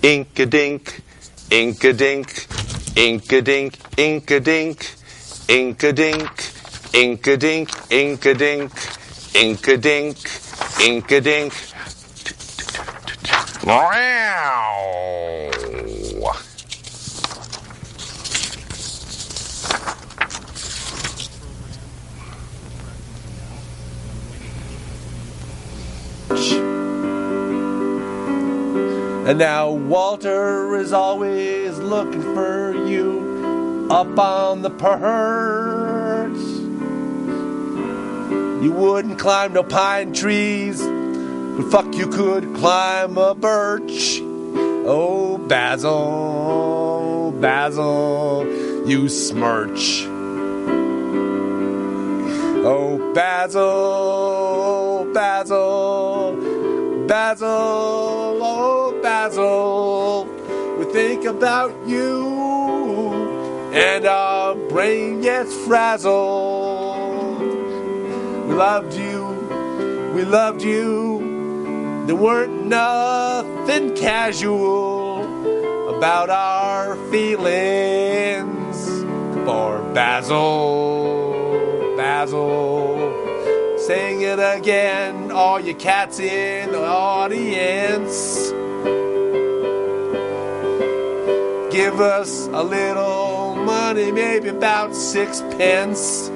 Ink-a-dink, ink-a-dink, ink-a-dink, ink-a-dink, ink-a-dink, ink-a-dink, ink-a-dink, ink-a-dink, ink-a-dink. Wow! And now Walter is always looking for you up on the perch. You wouldn't climb no pine trees, but fuck, you could climb a birch. Oh, Basil, Basil, you smirch. Oh, Basil, Basil, Basil, oh, Basil, we think about you, and our brain gets frazzled. We loved you, there weren't nothing casual about our feelings for Basil, Basil. Sing it again, all you cats in the audience. Give us a little money, maybe about 6 pence.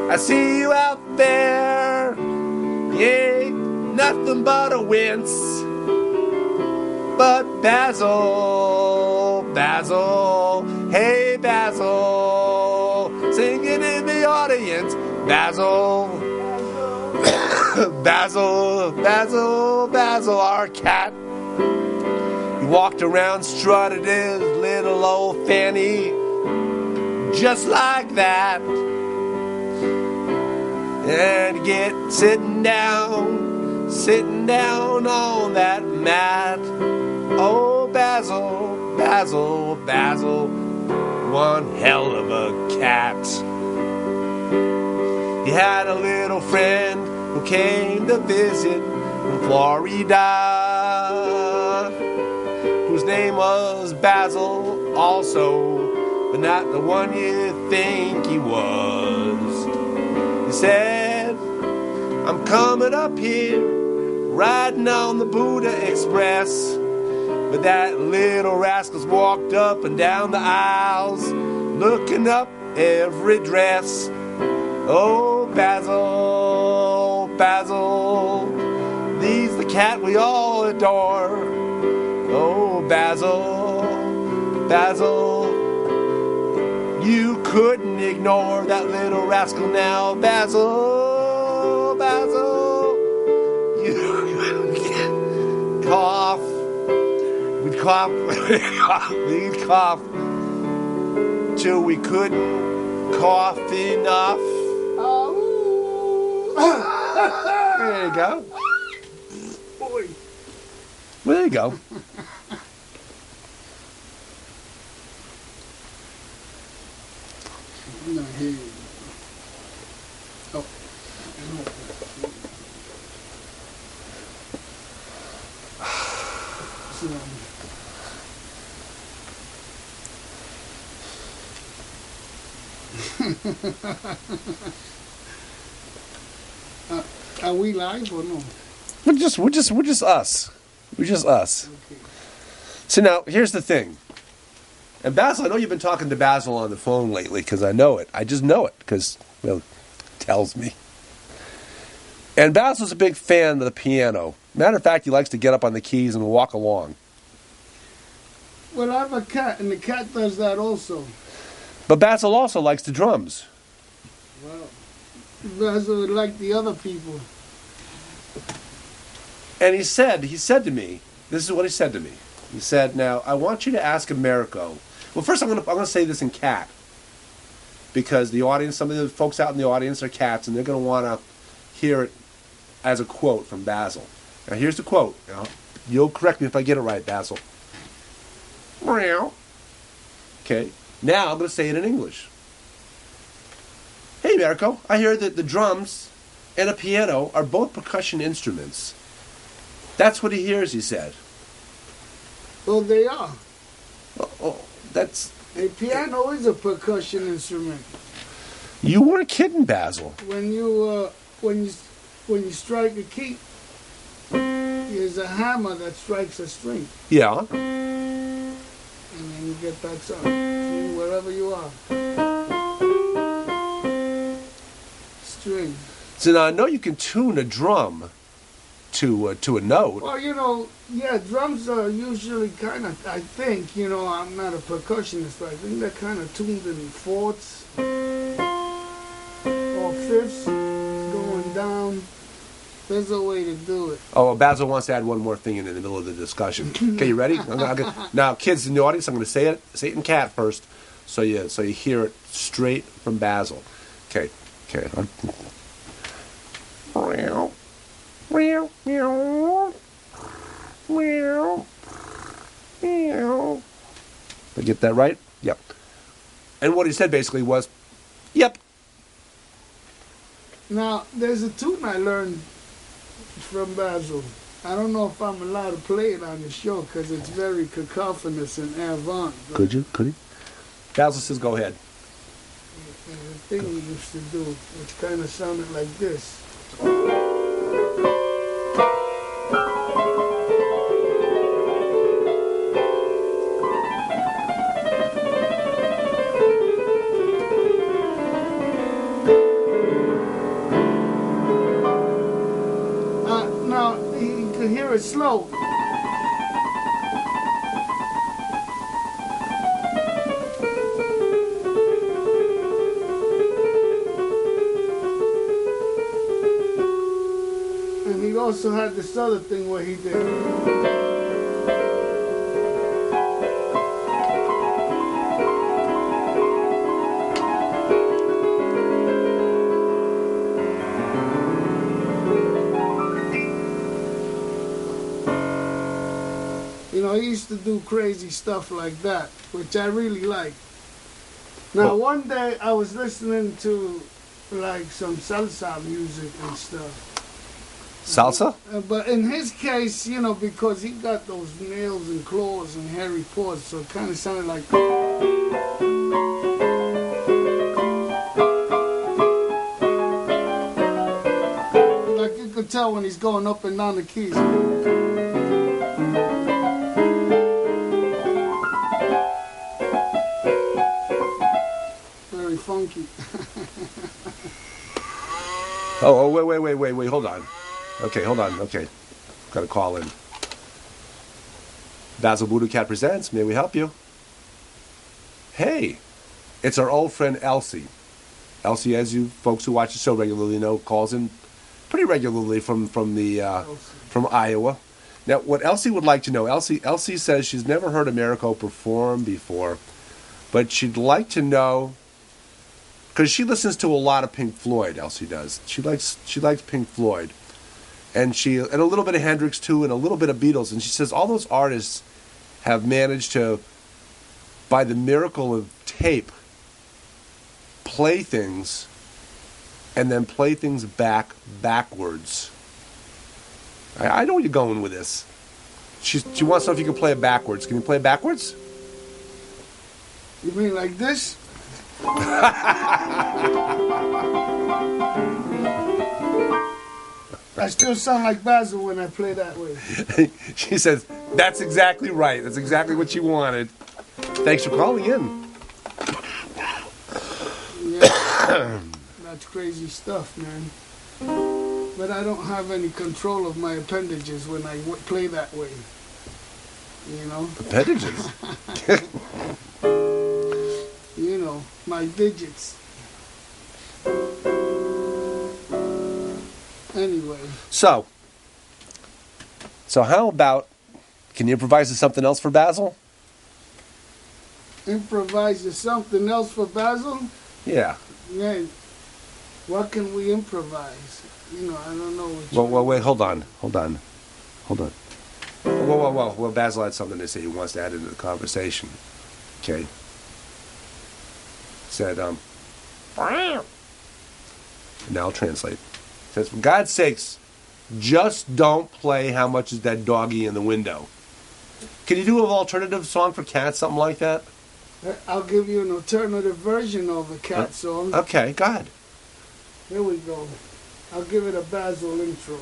I see you out there, you ain't nothing but a wince. But Basil, Basil, hey Basil, singing in the audience, Basil, Basil, Basil, Basil, our cat. He walked around, strutted his little old fanny, just like that. And get sitting down on that mat. Oh, Basil, Basil, Basil, one hell of a cat. He had a little friend who came to visit from Florida, whose name was Basil also, but not the one you think he was. He said, I'm coming up here, riding on the Buddha Express. But that little rascal's walked up and down the aisles, looking up every dress. Oh, Basil, Basil, he's the cat we all adore. Oh, Basil, Basil, you couldn't ignore that little rascal now. Basil, Basil, you cough. We'd cough, we'd cough till we couldn't cough enough. There you go. Boy. Well, there you go. I'm not hear you. Oh. Are we live or no? We're just us. We're just us. Okay. So now, here's the thing. And Basil, I know you've been talking to Basil on the phone lately, because I know it. I just know it, because, well, it tells me. And Basil's a big fan of the piano. Matter of fact, he likes to get up on the keys and walk along. Well, I have a cat, and the cat does that also. But Basil also likes the drums. Well, Basil like the other people. And he said to me, this is what he said to me. He said, now, I want you to ask Americo. Well, first I'm going to say this in cat. Because the audience, some of the folks out in the audience are cats, and they're going to want to hear it as a quote from Basil. Now, here's the quote. Now, you'll correct me if I get it right, Basil. Okay. Now I'm going to say it in English. Hey, Americo, I hear that the drums and a piano are both percussion instruments. That's what he hears, he said. Well, they are. Oh, that's... A piano is a percussion instrument. You weren't kidding, Basil. When you strike a key, there's a hammer that strikes a string. Yeah. And then you get that sound. See, wherever you are. String. So now I know you can tune a drum to a note. Well, you know, yeah, drums are usually kind of, I think, you know, I'm not a percussionist, but I think they're kind of tuned in fourths or fifths, going down. There's a way to do it. Oh, well, Basil wants to add one more thing in the middle of the discussion. Okay, you ready? Now, kids in the audience, I'm going to say it in cat first, so you hear it straight from Basil. Okay. Did I get that right? Yep. And what he said basically was, yep. Now, there's a tune I learned from Basil. I don't know if I'm allowed to play it on the show because it's very cacophonous and avant. Could he? Basil says, go ahead. The thing we used to do, it kind of sounded like this. Now, you can hear it slow. And he also had this other thing where he did. He used to do crazy stuff like that, which I really like. Now, one day I was listening to like some salsa music and stuff. Salsa? But in his case, you know, because he got those nails and claws and hairy paws, so it kind of sounded like... Like you could tell when he's going up and down the keys. Funky. Oh, wait, hold on. Okay. Got a call in. Basil BuddhaCat Presents, may we help you? Hey, it's our old friend Elsie. Elsie, as you folks who watch the show regularly know, calls in pretty regularly from Iowa. Now, what Elsie would like to know, Elsie says she's never heard Americo perform before, but she'd like to know, because she listens to a lot of Pink Floyd. Elsie does. She likes Pink Floyd, and a little bit of Hendrix too, and a little bit of Beatles. And she says all those artists have managed to, by the miracle of tape, play things, and then play things backwards. I know where you're going with this. She wants to know if you can play it backwards. Can you play it backwards? You mean like this? I still sound like Basil when I play that way. She says, that's exactly right. That's exactly what she wanted. Thanks for calling in. Yeah, that's crazy stuff, man. But I don't have any control of my appendages when I play that way. You know? Appendages? You know, my digits. Anyway. So how about, can you improvise to something else for Basil? Improvise to something else for Basil? Yeah. Yeah. What can we improvise? You know, I don't know what Well, wait, hold on. Whoa. Well, Basil had something to say he wants to add into the conversation. Okay. Said, now I'll translate. Says, for God's sakes, Just don't play How Much Is That Doggy in the Window. Can you do an alternative song for Cat, something like that? I'll give you an alternative version of a Cat song. Okay, go ahead. Here we go. I'll give it a Basil intro.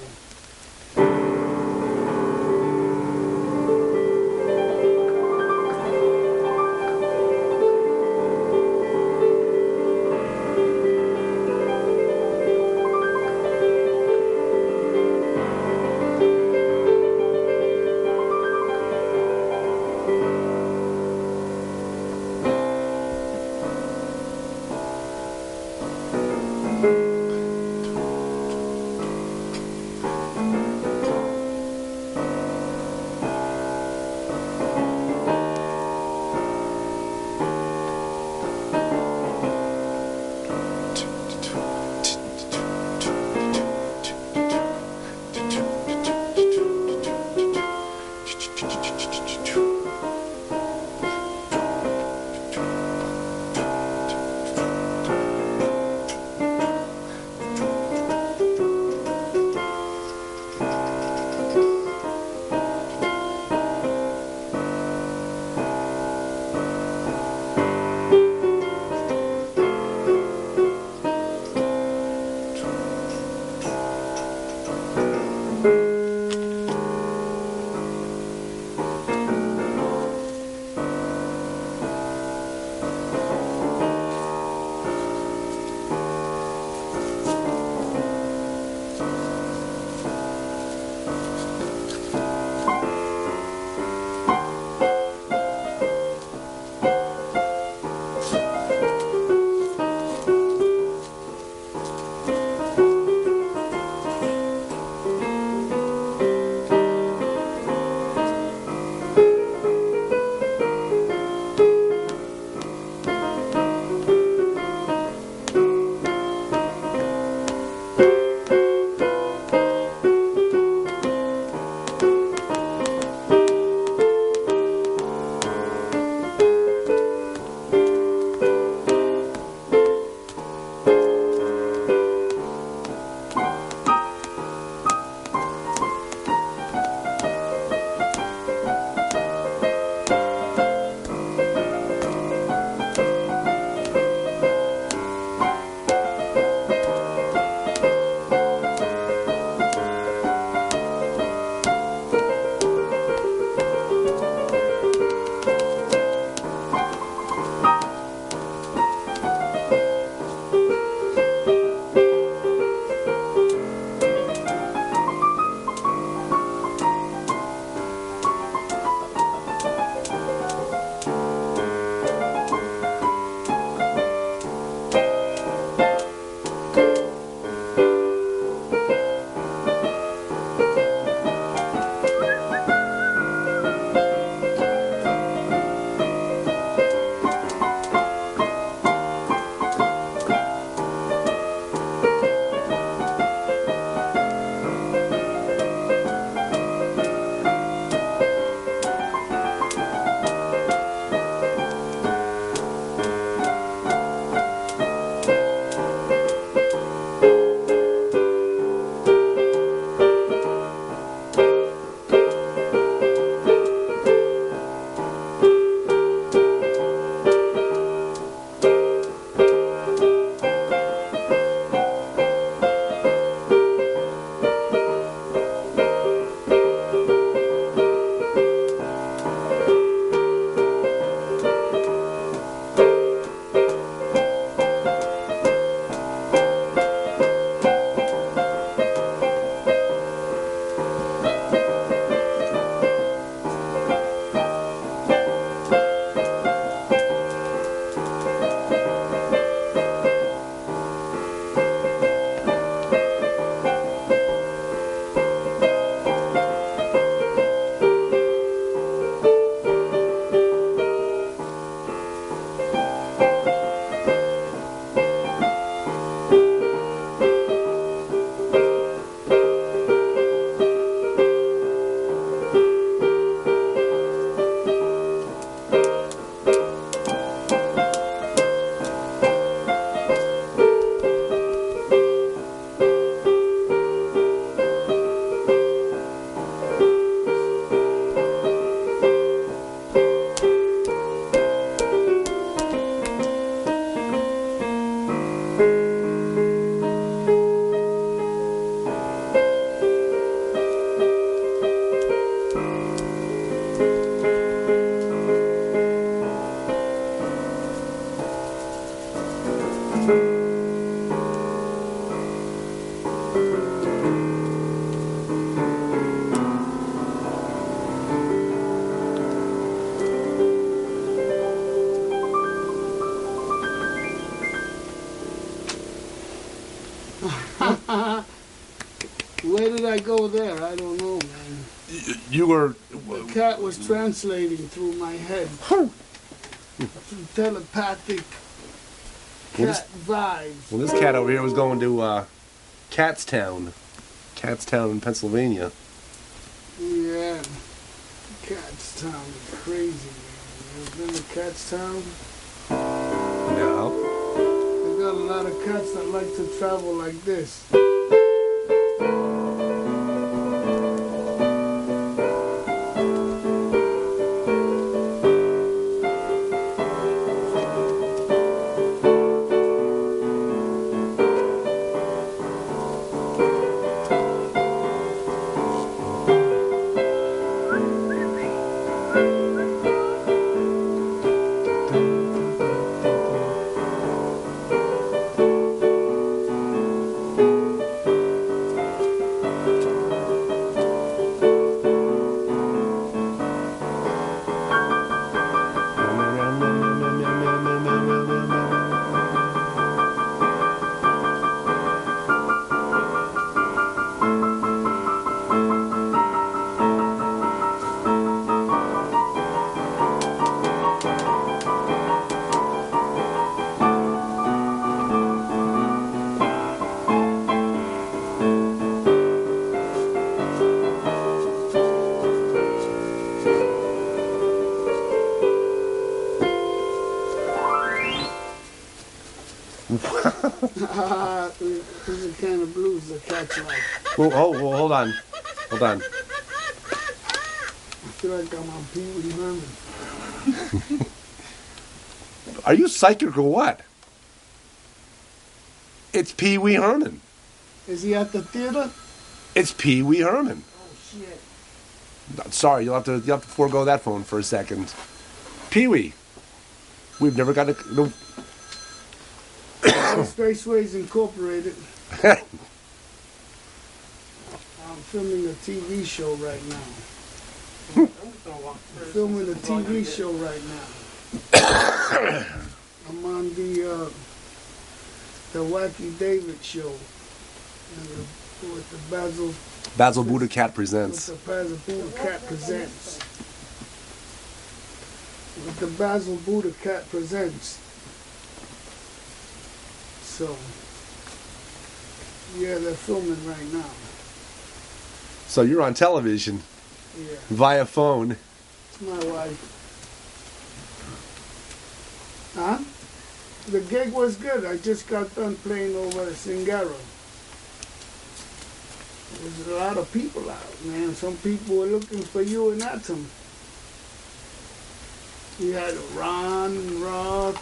go there. I don't know, man. You were... The cat was translating through my head. Through telepathic cat vibes. Well, this cat over here was going to Catstown in Pennsylvania. Yeah. Catstown is crazy, man. You ever been to Catstown? No. They got a lot of cats that like to travel like this. This is the kind of blues the cats like. Well, hold on. Hold on. I feel like I'm on Pee Wee Herman. Are you psychic or what? It's Pee Wee Herman. Is he at the theater? It's Pee Wee Herman. Oh, shit. Sorry, you'll have to forego that phone for a second. Pee Wee. We've never got to... No. Spaceways Incorporated. I'm filming a TV show right now. I'm filming a TV show right now. I'm on the Wacky David show with the Basil BuddhaCat Presents. With the Basil BuddhaCat Presents. With the Basil BuddhaCat Presents. So, yeah, they're filming right now. So you're on television. Yeah. Via phone. It's my wife. Huh? The gig was good. I just got done playing over at Singaro. There's a lot of people out, man. Some people were looking for you and Atom. You had Ron, Roth,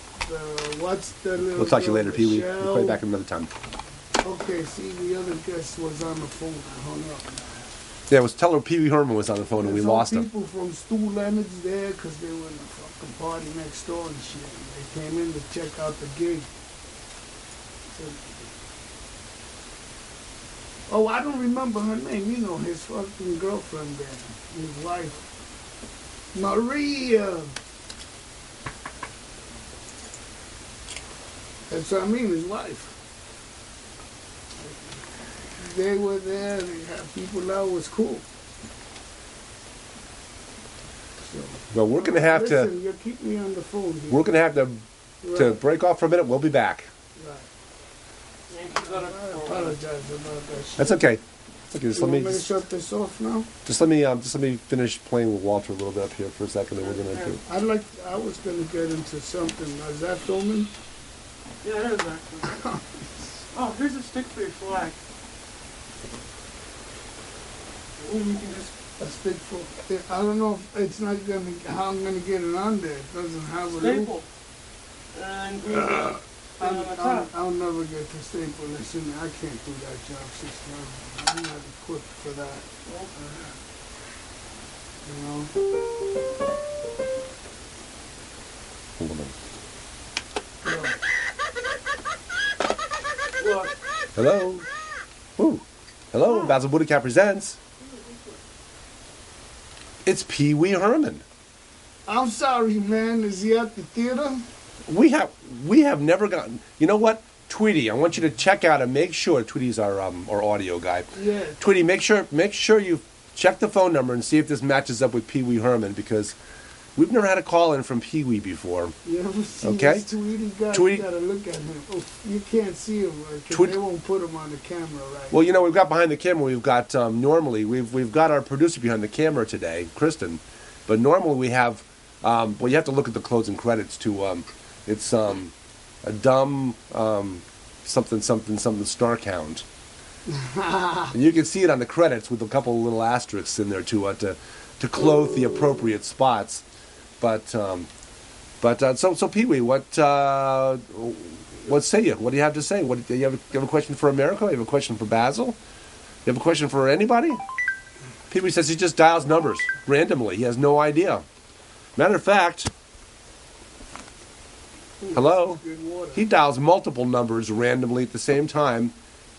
what's the little... We'll talk to you later, Pee Wee. Michelle. We'll play back another time. Okay, see, the other guest was on the phone. I hung up. Yeah, tell her Pee Wee Herman was on the phone and we lost him. People from Stu Leonard's there because they were in the fucking party next door and shit. They came in to check out the gig. Oh, I don't remember her name. You know, his fucking girlfriend there, his wife, Maria. That's what I mean, his wife. They were there, they had people out, it was cool. So, well, we're going to have listen, you keep me on the phone here. We're going to have to break off for a minute. We'll be back. Right. I apologize about that shit. That's okay. It's okay. Just You let want me me to shut this off now? just let me finish playing with Walter a little bit up here for a second. Then we're going to do. I was going to get into something. Is that filming? Yeah, it is actually. Oh, here's a stick for your flag. Ooh, you can just... A stick for... I don't know if it's not going to... How I'm going to get it on there. It doesn't have a staple. loop. And glue it on the top. I'll never get to staple. Listen, I can't do that job, sister. I'm not equipped for that. You know? Hold on. Well, Look. Hello. Ooh. Hello. Basil BuddhaCat Presents. It's Pee Wee Herman. I'm sorry, man. Is he at the theater? We have never gotten. You know what? Tweety, I want you to check out and make sure. Tweety's our audio guy. Yeah. Tweety, make sure you check the phone number and see if this matches up with Pee Wee Herman, because we've never had a call in from Pee Wee before. You ever see Okay. this Tweety guy? Tweety- You gotta look at him. Oh, you can't see him because Tweety- they won't put him on the camera right. Well, we've got behind the camera. We've got normally we've got our producer behind the camera today, Kristen, but normally we have. Well, you have to look at the closing credits to. It's a dumb something Snarkhound. And you can see it on the credits with a couple of little asterisks in there to clothe the appropriate spots. But so Pee Wee, what say you? What do you have to say? What do you have a question for Americo? You have a question for Basil? You have a question for anybody? Pee Wee says he just dials numbers randomly. He has no idea. Matter of fact, hello. Good water. He dials multiple numbers randomly at the same time,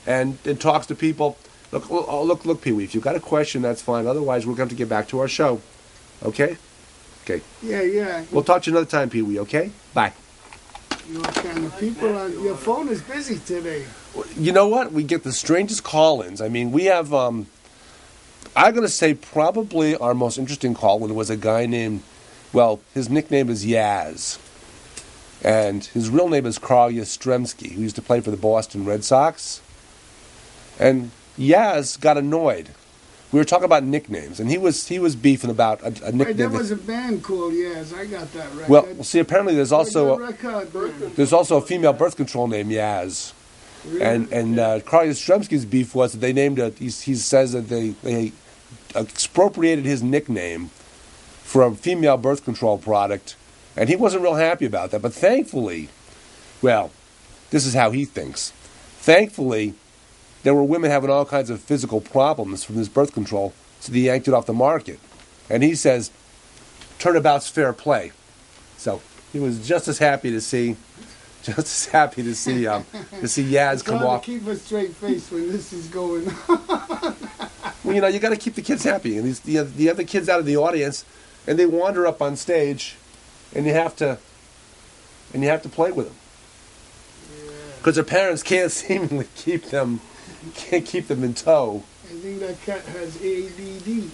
and talks to people. Look, Pee Wee. If you've got a question, that's fine. Otherwise, we're going to have to get back to our show. Okay? Okay. Yeah. We'll talk to you another time, Pee Wee. Okay? Bye. You know what kind of people on your phone is busy today. You know what? We get the strangest call-ins. I mean, we have. I'm going to say probably our most interesting call-in was a guy named. Well, his nickname is Yaz. And his real name is Carl Yastrzemski, who used to play for the Boston Red Sox. And Yaz got annoyed. We were talking about nicknames, and he was beefing about a nickname. Right, there was a band called Yes. I got that right. Well, see, apparently there's also a female birth control named Yaz. Really? And Carl Yastrzemski's beef was that they named it. He says that they expropriated his nickname for a female birth control product, and he wasn't real happy about that. But thankfully, well, this is how he thinks. Thankfully, there were women having all kinds of physical problems from this birth control, so they yanked it off the market. And he says, turnabout's fair play. So he was just as happy to see Yaz come off. Keep a straight face when this is going on. Well, you got to keep the kids happy, and the other kids out of the audience, and they wander up on stage, and you have to play with them because their parents can't seemingly keep them in tow. I think that cat has ADD.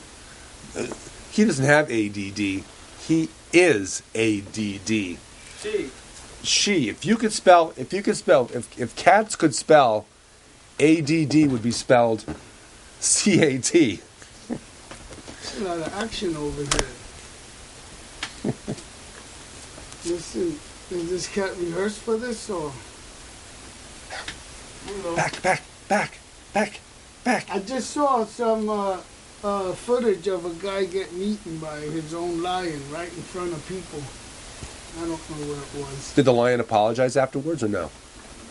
He doesn't have ADD. He is ADD. She. If cats could spell, ADD would be spelled CAT. A lot of action over here. Listen, does this cat rehearse for this or? Back. I just saw some footage of a guy getting eaten by his own lion right in front of people. I don't know where it was. Did the lion apologize afterwards or no?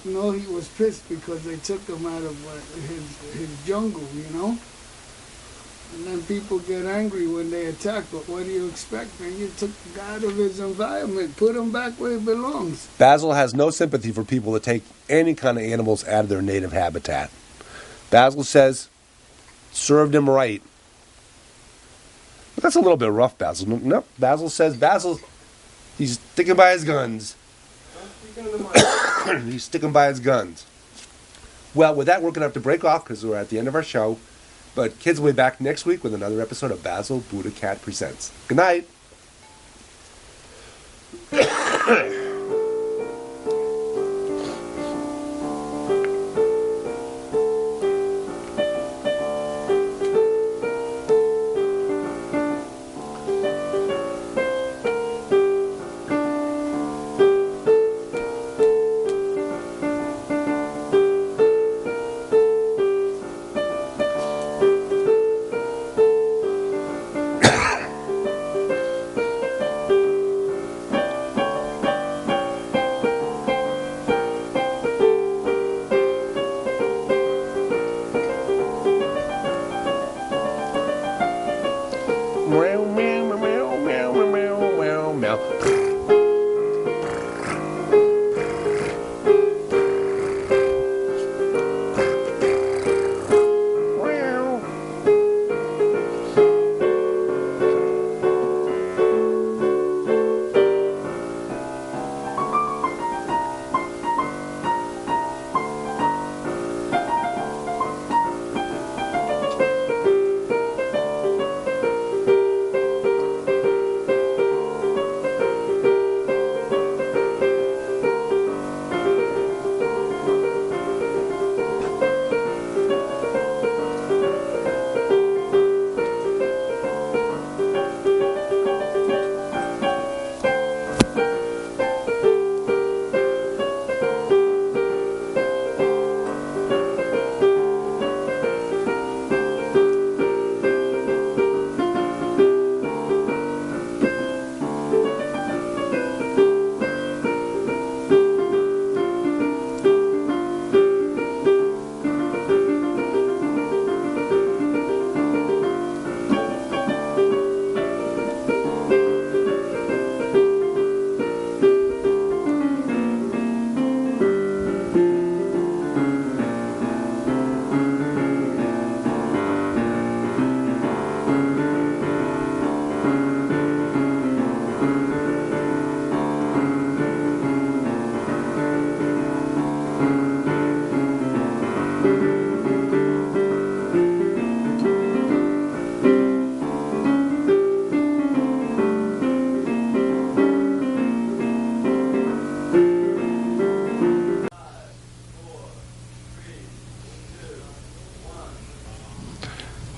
No, he was pissed because they took him out of his jungle, you know? And then people get angry when they attack, but what do you expect, man? You took the guy out of his environment, put him back where he belongs. Basil has no sympathy for people that take any kind of animals out of their native habitat. Basil says, served him right. But that's a little bit rough, Basil. No, Basil says, he's sticking by his guns. He's sticking by his guns. Well, with that, we're going to have to break off because we're at the end of our show. But kids will be back next week with another episode of Basil BuddhaCat Presents. Good night.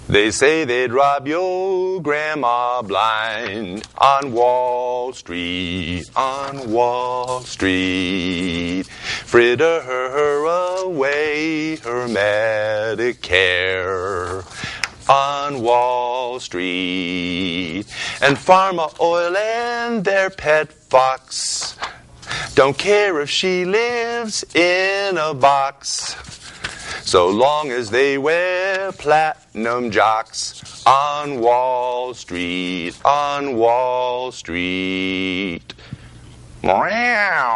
They say they'd rob your grandma blind on Wall Street, on Wall Street. Fritter her away her Medicare on Wall Street. And Pharma Oil and their pet fox don't care if she lives in a box, so long as they wear platinum jocks on Wall Street, on Wall Street. Meow.